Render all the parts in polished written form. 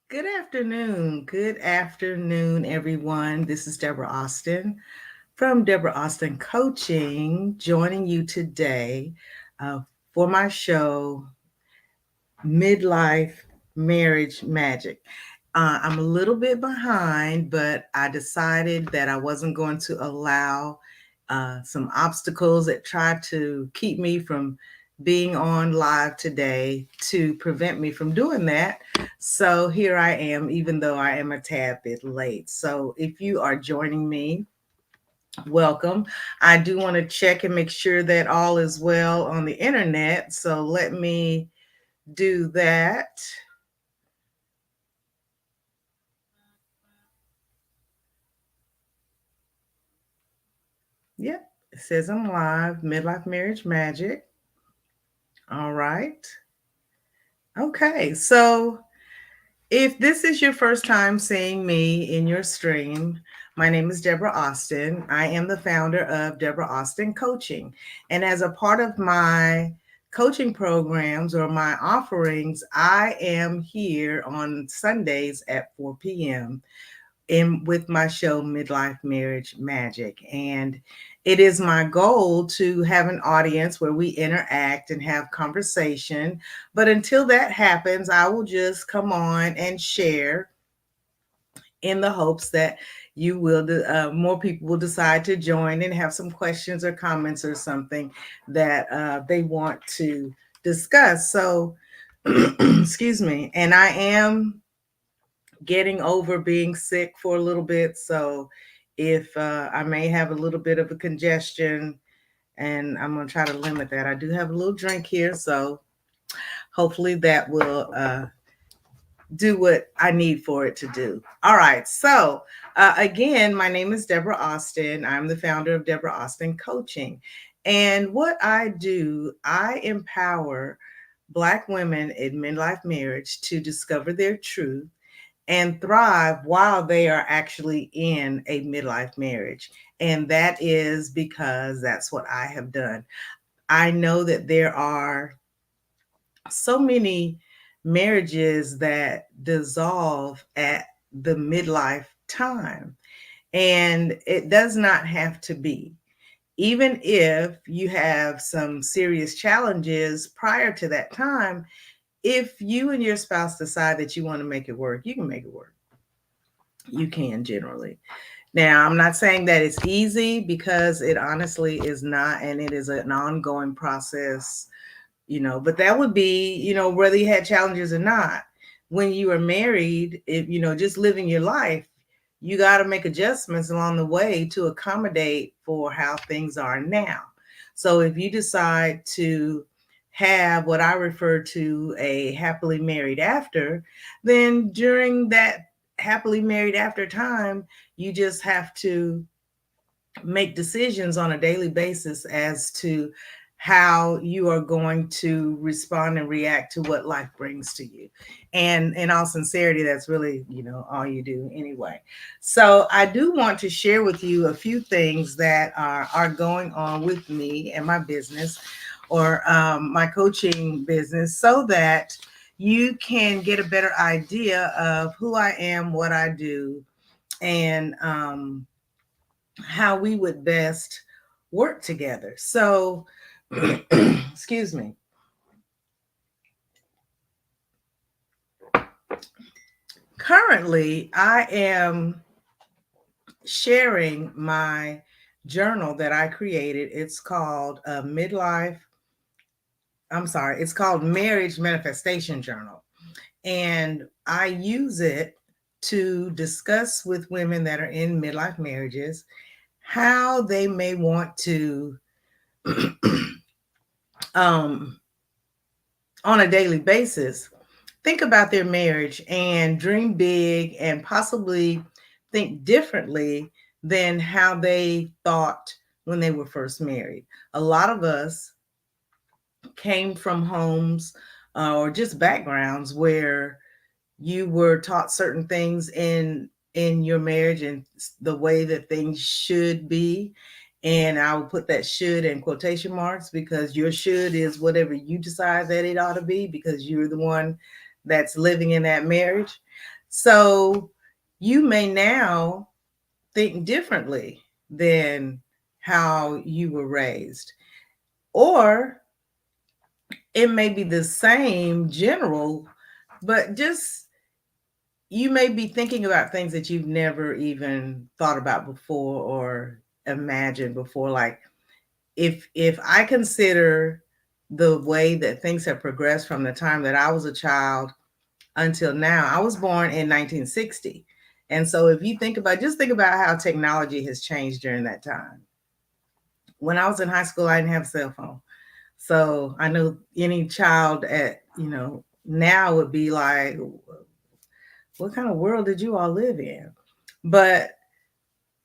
Good afternoon. Good afternoon, everyone. This is Deborah Austin from Deborah Austin Coaching, joining you today uh, for my show, Midlife Marriage Magic. I'm a little bit behind, but I decided that I wasn't going to allow some obstacles that try to keep me from being on live today to prevent me from doing that. So here I am, even though I am a tad bit late. So if you are joining me, welcome. I do want to check and make sure that all is well on the internet. So let me do that. Yep, it says I'm live. Midlife Marriage Magic. All right. Okay, so if this is your first time seeing me in your stream, my name is Deborah Austin. I am the founder of Deborah Austin Coaching. And as a part of my coaching programs or my offerings, I am here on Sundays at 4 p.m. in with my show Midlife Marriage Magic. And it is my goal to have an audience where we interact and have conversation. But until that happens, I will just come on and share in the hopes that more people will decide to join and have some questions or comments or something that they want to discuss. So, excuse me. And I am getting over being sick for a little bit. So if I may have a little bit of a congestion, and I'm going to try to limit that. I do have a little drink here. So hopefully that will do what I need for it to do. All right. So, again, my name is Deborah Austin. I'm the founder of Deborah Austin Coaching. And what I do, I empower Black women in midlife marriage to discover their truth and thrive while they are actually in a midlife marriage. And that is because that's what I have done. I know that there are so many marriages that dissolve at the midlife time, and it does not have to be. Even if you have some serious challenges prior to that time, if you and your spouse decide that you want to make it work, you can make it work. You can generally. Now, I'm not saying that it's easy because it honestly is not, and it is an ongoing process, but that would be, whether you had challenges or not. When you are married, if just living your life, you got to make adjustments along the way to accommodate for how things are now. So if you decide to have what I refer to a happily married after, then during that happily married after time, you just have to make decisions on a daily basis as to how you are going to respond and react to what life brings to you. And in all sincerity, that's really, all you do anyway. So I do want to share with you a few things that are going on with me and my business, or my coaching business, so that you can get a better idea of who I am, what I do, and how we would best work together. So, excuse me. Currently, I am sharing my journal that I created. It's called it's called Marriage Manifestation Journal. And I use it to discuss with women that are in midlife marriages how they may want to um, on a daily basis, think about their marriage and dream big and possibly think differently than how they thought when they were first married. A lot of us came from homes or just backgrounds where you were taught certain things in your marriage and the way that things should be. And I will put that should in quotation marks, because your should is whatever you decide that it ought to be, because you're the one that's living in that marriage. So you may now think differently than how you were raised. Or it may be the same general, but just you may be thinking about things that you've never even thought about before or imagined before. Like if I consider the way that things have progressed from the time that I was a child until now. I was born in 1960. And so if you think about just think about how technology has changed during that time. When I was in high school, I didn't have a cell phone. So I know any child at, now would be like, what kind of world did you all live in? But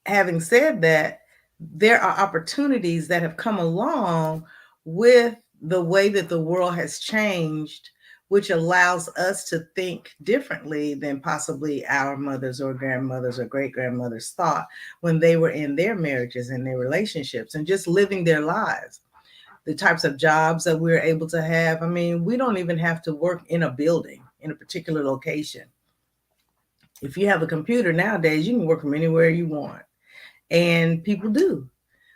having said that, there are opportunities that have come along with the way that the world has changed, which allows us to think differently than possibly our mothers or grandmothers or great grandmothers thought when they were in their marriages and their relationships and just living their lives. The types of jobs that we're able to have. I mean, we don't even have to work in a building, in a particular location. If you have a computer nowadays, you can work from anywhere you want, and people do.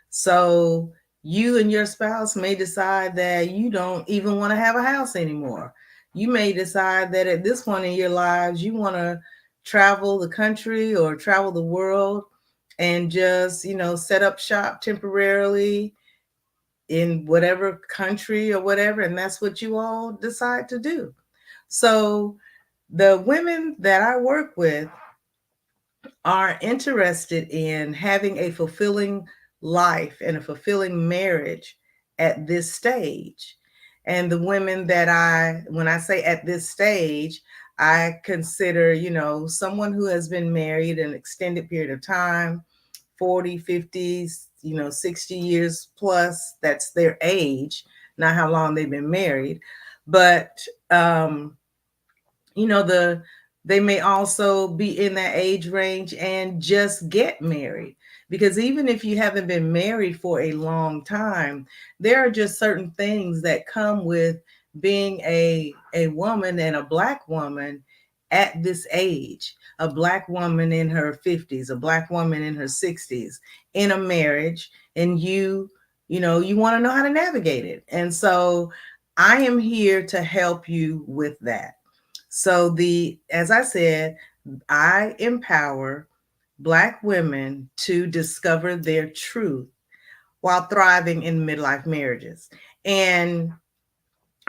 So you and your spouse may decide that you don't even want to have a house anymore. You may decide that at this point in your lives, you want to travel the country or travel the world and just, set up shop temporarily in whatever country or whatever. And that's what you all decide to do. So the women that I work with are interested in having a fulfilling life and a fulfilling marriage at this stage. And the women that when I say at this stage, I consider, someone who has been married an extended period of time, 40, 50s, 60 years plus, that's their age, not how long they've been married. But um, the they may also be in that age range and just get married, because even if you haven't been married for a long time, there are just certain things that come with being a woman and a black woman at this age, a black woman in her 50s, a black woman in her 60s, in a marriage, and you want to know how to navigate it. And so I am here to help you with that. So as I said, I empower Black women to discover their truth while thriving in midlife marriages. And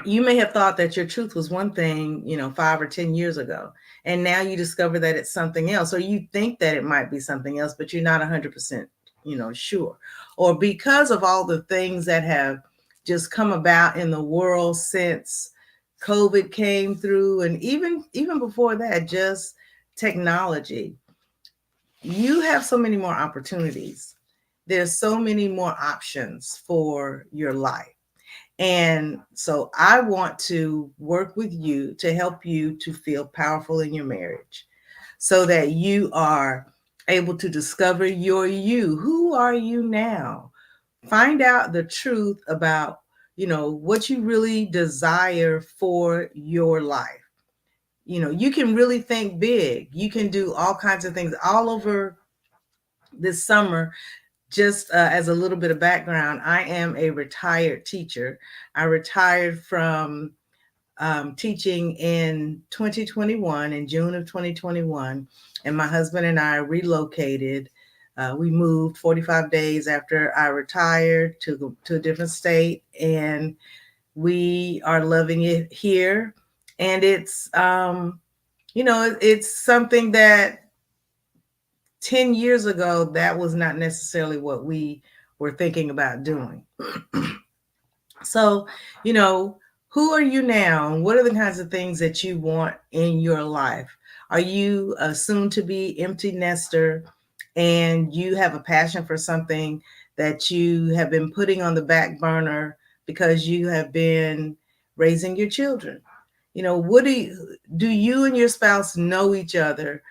you may have thought that your truth was one thing, 5 or 10 years ago, and now you discover that it's something else, or you think that it might be something else, but you're not 100%, sure. Or because of all the things that have just come about in the world since COVID came through, and even before that, just technology, you have so many more opportunities. There's so many more options for your life. And so I want to work with you to help you to feel powerful in your marriage so that you are able to discover your you. Who are you now? Find out the truth about, what you really desire for your life. You can really think big. You can do all kinds of things all over this summer. Just as a little bit of background, I am a retired teacher. I retired from teaching in 2021, in June of 2021, and my husband and I relocated. We moved 45 days after I retired to a different state, and we are loving it here. And it's something that 10 years ago, that was not necessarily what we were thinking about doing. So, you know, who are you now? What are the kinds of things that you want in your life? Are you a soon to be empty nester and you have a passion for something that you have been putting on the back burner because you have been raising your children? What do you and your spouse know each other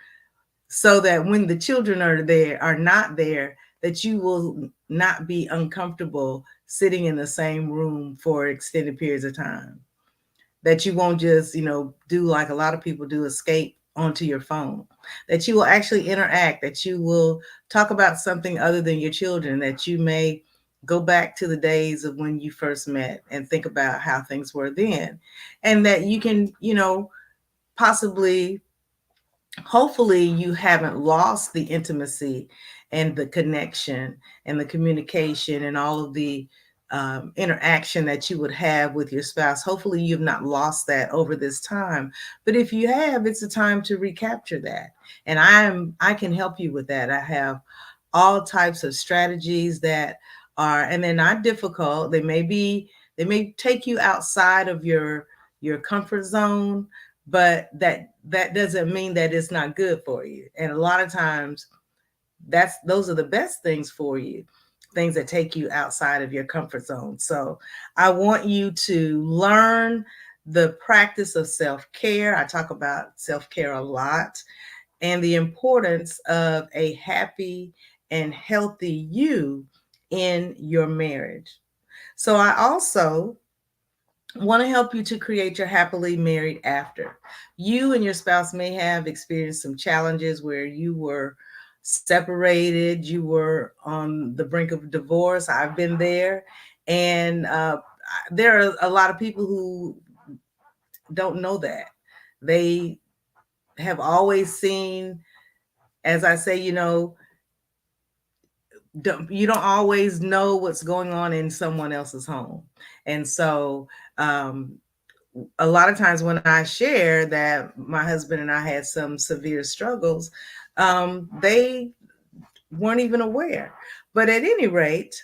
so that when the children are not there, that you will not be uncomfortable sitting in the same room for extended periods of time, that you won't just do like a lot of people do, escape onto your phone, that you will actually interact, that you will talk about something other than your children, that you may go back to the days of when you first met and think about how things were then, and that you can, possibly, hopefully, you haven't lost the intimacy and the connection and the communication and all of the interaction that you would have with your spouse. Hopefully, you've not lost that over this time. But if you have, it's a time to recapture that. And I can help you with that. I have all types of strategies that are, and they're not difficult. They may take you outside of your comfort zone, but that doesn't mean that it's not good for you. And a lot of times those are the best things for you, things that take you outside of your comfort zone. So I want you to learn the practice of self-care. I talk about self-care a lot, and the importance of a happy and healthy you in your marriage. So I also want to help you to create your happily married after. You and your spouse may have experienced some challenges where you were separated, you were on the brink of divorce. I've been there. And there are a lot of people who don't know that. They have always seen, as I say, you don't always know what's going on in someone else's home. And so, a lot of times when I share that my husband and I had some severe struggles, they weren't even aware. But at any rate,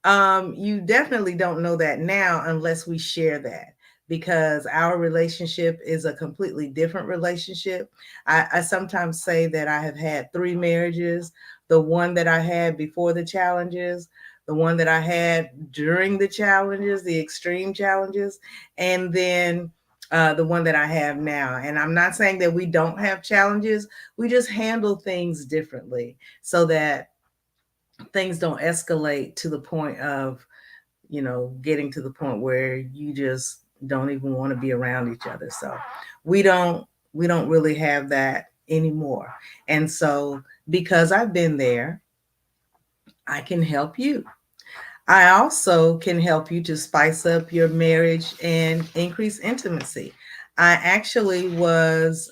you definitely don't know that now unless we share that, because our relationship is a completely different relationship. I sometimes say that I have had three marriages: the one that I had before the challenges, the one that I had during the challenges, the extreme challenges, and then the one that I have now. And I'm not saying that we don't have challenges, we just handle things differently so that things don't escalate to the point of, getting to the point where you just don't even want to be around each other. So we don't we don't really have that anymore. And so, because I've been there, I can help you. I also can help you to spice up your marriage and increase intimacy. I actually was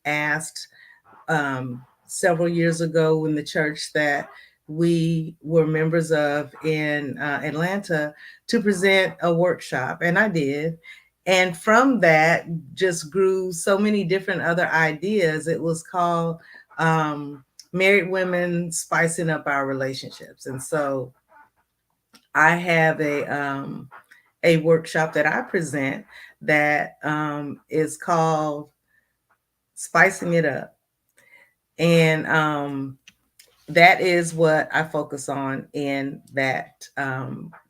asked several years ago in the church that we were members of in Atlanta to present a workshop, and I did. And from that, just grew so many different other ideas. It was called Married Women Spicing Up Our Relationships. And so I have a workshop that I present that is called Spicing It Up. And that is what I focus on in that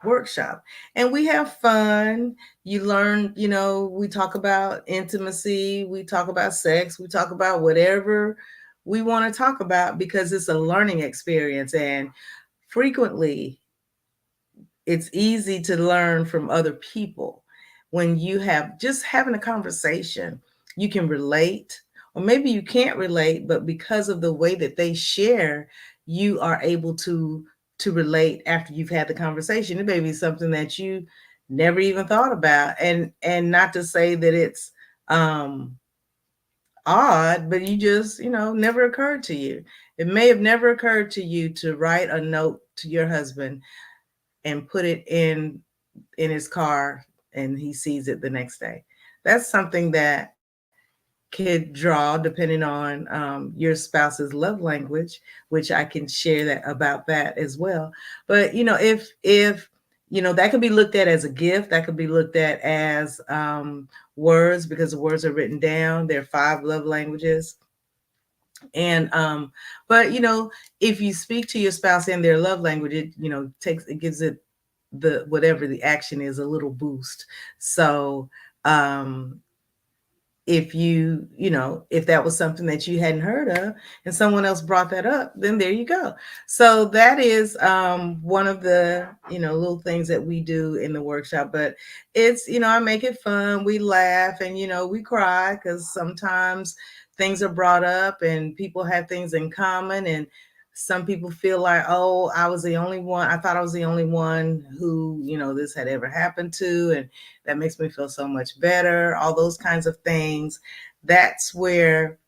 workshop. And we have fun. You learn, we talk about intimacy, we talk about sex, we talk about whatever we want to talk about because it's a learning experience. And frequently, it's easy to learn from other people when you have just having a conversation. You can relate, or maybe you can't relate, but because of the way that they share, you are able to relate after you've had the conversation. It may be something that you never even thought about, and not to say that it's odd, but you just, never occurred to you. It may have never occurred to you to write a note to your husband and put it in his car, and he sees it the next day. That's something that could draw, depending on your spouse's love language, which I can share that about that as well. But if that could be looked at as a gift, that could be looked at as words, because the words are written down. There are 5 love languages. And but if you speak to your spouse in their love language, it gives it the whatever the action is a little boost. So if if that was something that you hadn't heard of and someone else brought that up, then there you go. So that is one of the little things that we do in the workshop. But it's I make it fun, we laugh, and we cry because sometimes things are brought up and people have things in common, and some people feel like, oh, I thought I was the only one who this had ever happened to, and that makes me feel so much better, all those kinds of things. That's where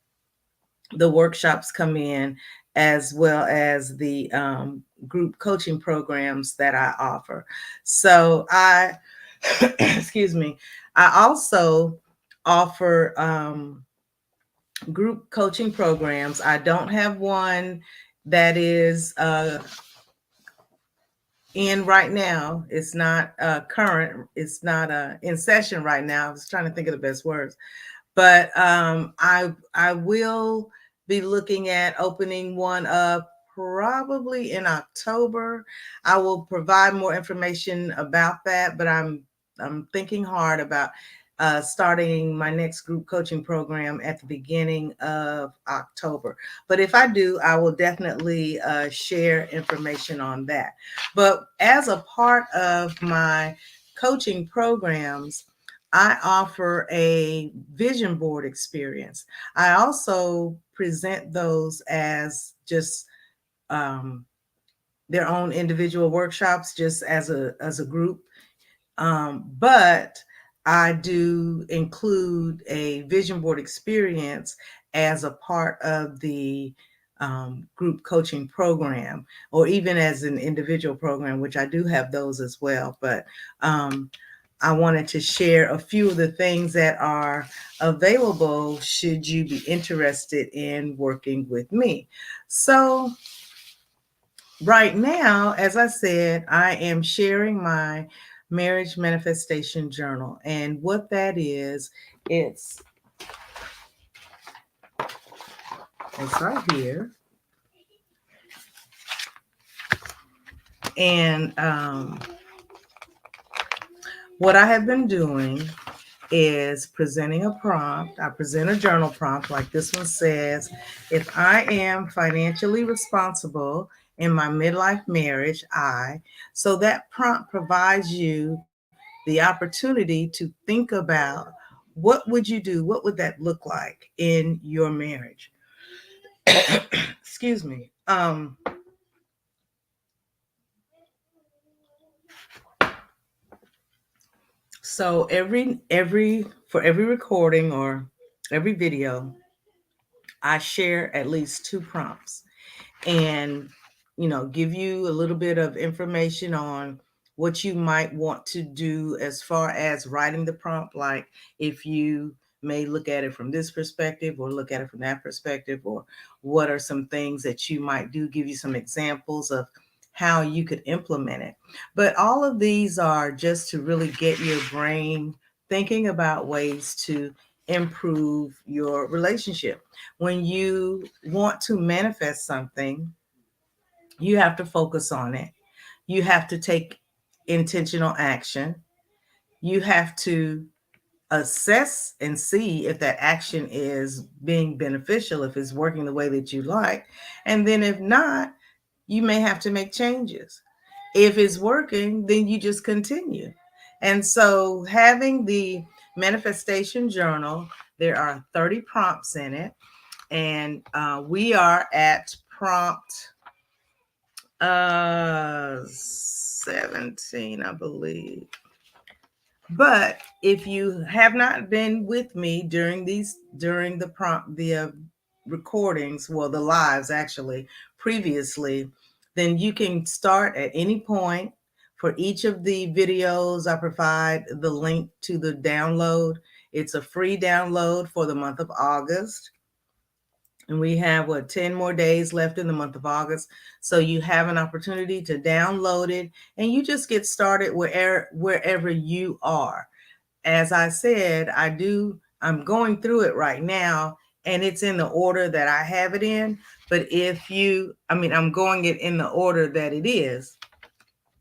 the workshops come in, as well as the group coaching programs that I offer. So I, excuse me, I also offer group coaching programs. I don't have one that is in right now. It's not current. It's not in session right now. I was trying to think of the best words, but I will be looking at opening one up probably in October. I will provide more information about that, but I'm thinking hard about starting my next group coaching program at the beginning of October. But if I do, I will definitely share information on that. But as a part of my coaching programs, I offer a vision board experience. I also present those as just um, their own individual workshops, just as a group. But I do include a vision board experience as a part of the group coaching program, or even as an individual program, which I do have those as well. But I wanted to share a few of the things that are available should you be interested in working with me. So, right now, as I said, I am sharing my marriage manifestation journal. And what that is, it's it's right here. And what I have been doing is presenting a prompt. I present a journal prompt like this one says, if I am financially responsible in my midlife marriage, so that prompt provides you the opportunity to think about what would you do? What would that look like in your marriage? Excuse me. So every for every recording or every video, I share at least two prompts, and give you a little bit of information on what you might want to do as far as writing the prompt, like if you may look at it from this perspective or look at it from that perspective, or what are some things that you might do, give you some examples of how you could implement it. But all of these are just to really get your brain thinking about ways to improve your relationship. When you want to manifest something, you have to focus on it. You have to take intentional action. You have to assess and see if that action is being beneficial, if it's working the way that you like. And then if not, you may have to make changes. If it's working, then you just continue. And so having the manifestation journal, there are 30 prompts in it. And we are at prompt 17, I believe. But if you have not been with me during the prompt, the recordings, well, the lives actually previously, then you can start at any point. For each of the videos, I provide the link to the download. It's a free download for the month of August. And we have 10 more days left in the month of August. So you have an opportunity to download it, and you just get started wherever you are. As I said, I'm going through it right now, and it's in the order that I have it in. But I'm going it in the order that it is.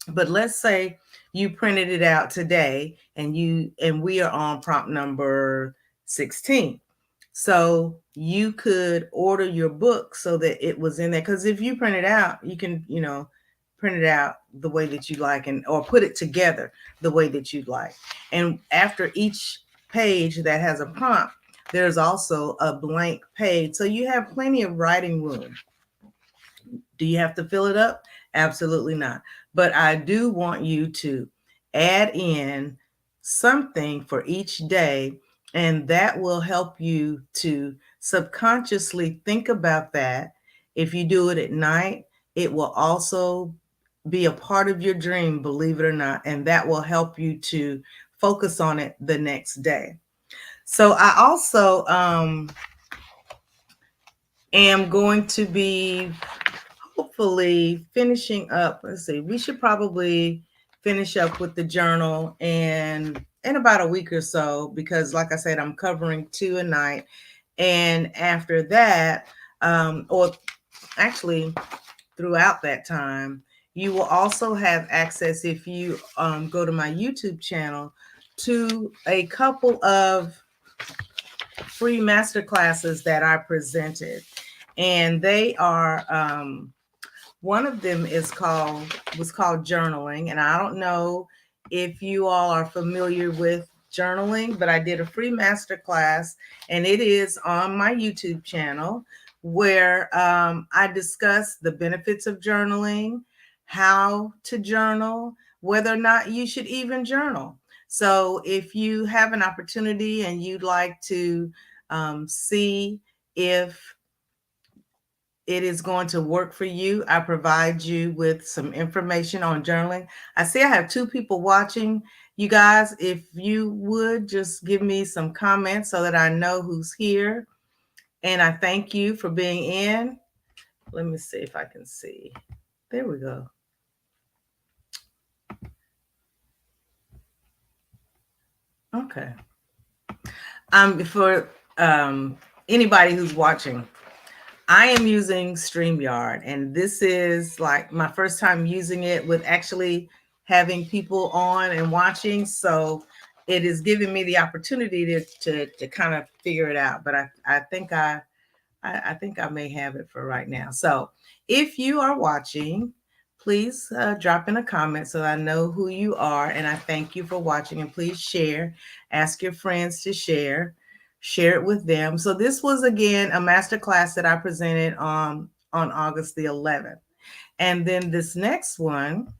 But let's say you printed it out today, and we are on prompt number 16th. So you could order your book so that it was in there. Because if you print it out, you can, print it out the way that you like, and or put it together the way that you'd like. And after each page that has a prompt, there's also a blank page. So you have plenty of writing room. Do you have to fill it up? Absolutely not. But I do want you to add in something for each day, and that will help you to subconsciously think about that. If you do it at night, it will also be a part of your dream, believe it or not, and that will help you to focus on it the next day. So I also am going to be hopefully finishing up. Let's see, we should probably finish up with the journal in about a week or so, because like I said, I'm covering 2 a night. And after that, or actually throughout that time, you will also have access, if you go to my YouTube channel, to a couple of free master classes that I presented. And they are one of them was called journaling, and I don't know if you all are familiar with journaling, but I did a free master class, and it is on my YouTube channel, where I discuss the benefits of journaling, how to journal, whether or not you should even journal. So if you have an opportunity and you'd like to see if it is going to work for you, I provide you with some information on journaling. I see I have 2 people watching. You guys, if you would just give me some comments so that I know who's here. And I thank you for being in. Let me see if I can see. There we go. Okay. For anybody who's watching, I am using StreamYard, and this is like my first time using it with actually having people on and watching. So it is giving me the opportunity to kind of figure it out. But I think I think I may have it for right now. So if you are watching, please drop in a comment so I know who you are. And I thank you for watching. And please share, ask your friends to share it with them. So this was again a master class that I presented on August the 11th. And then this next one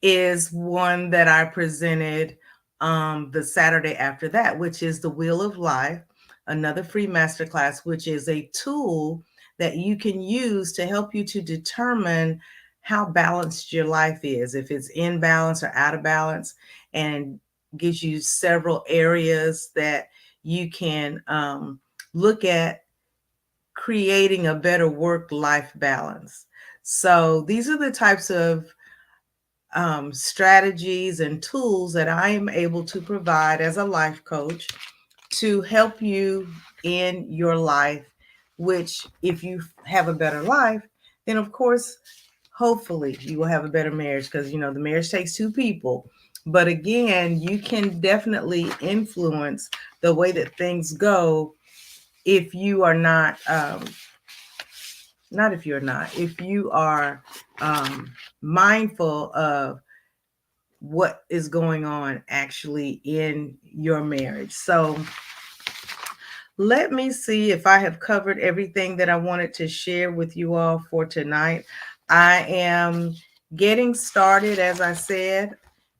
is one that I presented the Saturday after that, which is the Wheel of Life, another free masterclass, which is a tool that you can use to help you to determine how balanced your life is, if it's in balance or out of balance, and gives you several areas that you can look at creating a better work-life balance. So these are the types of strategies and tools that I am able to provide as a life coach to help you in your life, which if you have a better life, then of course, hopefully you will have a better marriage, because, the marriage takes 2 people. But again, you can definitely influence the way that things go if you are not if you're not, if you are mindful of what is going on actually in your marriage. So let me see if I have covered everything that I wanted to share with you all for tonight. I am getting started, as I said.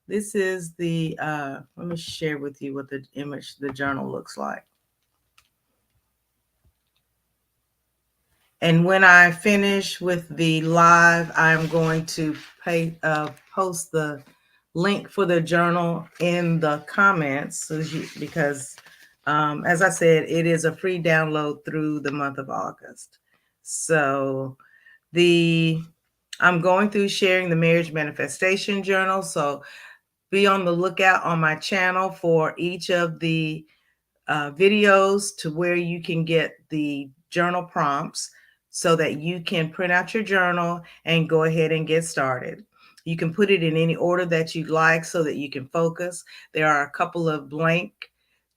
This is let me share with you what the journal looks like. And when I finish with the live, I'm going to post the link for the journal in the comments, because, as I said, it is a free download through the month of August. So I'm going through sharing the Marriage Manifestation Journal. So be on the lookout on my channel for each of the videos to where you can get the journal prompts so that you can print out your journal and go ahead and get started. You can put it in any order that you'd like so that you can focus. There are a couple of blank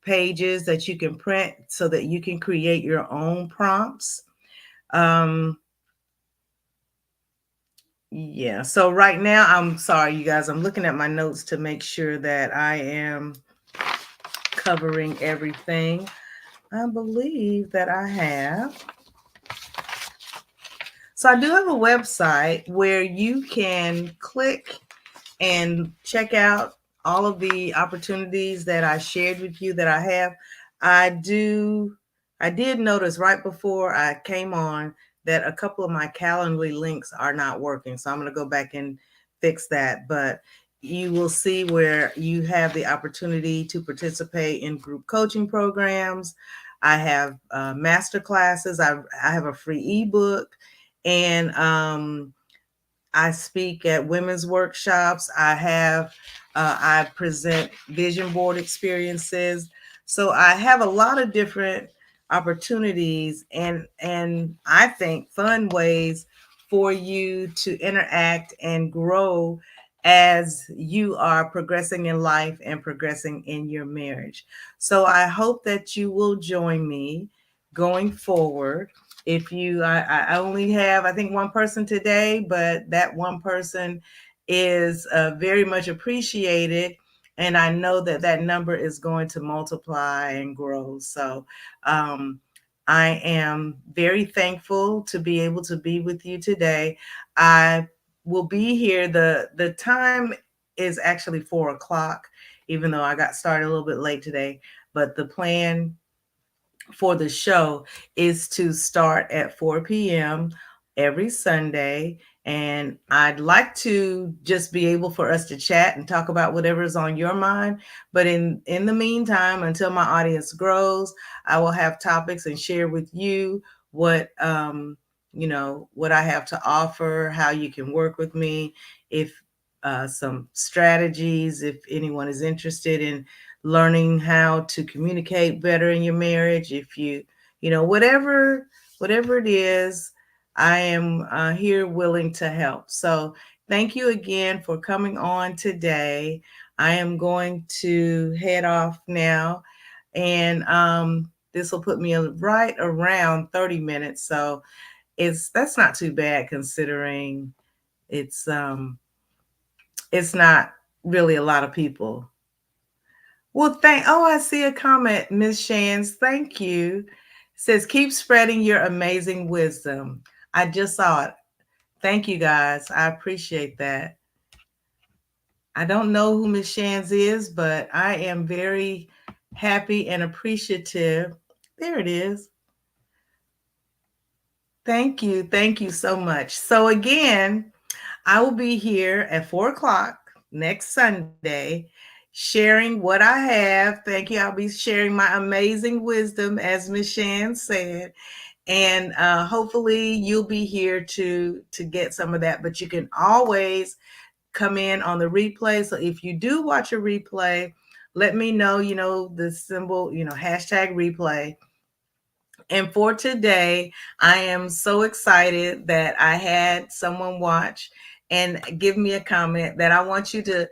pages that you can print so that you can create your own prompts. Um, yeah, so right now, I'm sorry, you guys, I'm looking at my notes to make sure that I am covering everything. I believe that I have. So I do have a website where you can click and check out all of the opportunities that I shared with you that I have. I do, I did notice right before I came on that a couple of my Calendly links are not working. So I'm going to go back and fix that. But you will see where you have the opportunity to participate in group coaching programs. I have master classes. I have a free ebook, and I speak at women's workshops. I present vision board experiences. So I have a lot of different opportunities and I think fun ways for you to interact and grow as you are progressing in life and progressing in your marriage. So I hope that you will join me going forward. If you I only have, I think, one person today, but that one person is very much appreciated, and I know that that number is going to multiply and grow. So um, I am very thankful to be able to be with you today. I will be here. The time is actually 4 o'clock, even though I got started a little bit late today, but the plan for the show is to start at 4 p.m. every Sunday. And I'd like to just be able for us to chat and talk about whatever is on your mind. But in the meantime, until my audience grows, I will have topics and share with you what what I have to offer, how you can work with me, if some strategies, if anyone is interested in learning how to communicate better in your marriage, if whatever it is, I am here willing to help. So thank you again for coming on today. I am going to head off now, and this will put me right around 30 minutes. So that's not too bad, considering it's um it's not really a lot of people. Well, I see a comment, Miss Shans. Thank you. Says, keep spreading your amazing wisdom. I just saw it. Thank you, guys. I appreciate that. I don't know who Miss Shans is, but I am very happy and appreciative. There it is. Thank you. Thank you so much. So again, I will be here at 4 o'clock next Sunday sharing what I have. Thank you. I'll be sharing my amazing wisdom, as Miss Shan said. And hopefully you'll be here to get some of that. But you can always come in on the replay. So if you do watch a replay, let me know, the symbol, hashtag replay. And for today, I am so excited that I had someone watch and give me a comment that I want you to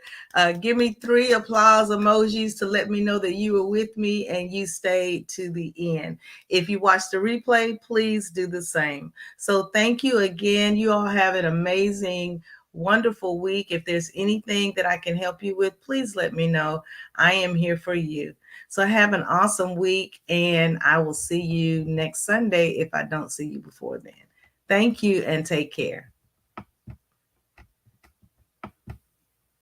give me 3 applause emojis to let me know that you were with me and you stayed to the end. If you watched the replay, please do the same. So thank you again. You all have an amazing, wonderful week. If there's anything that I can help you with, please let me know. I am here for you. So have an awesome week, and I will see you next Sunday if I don't see you before then. Thank you and take care.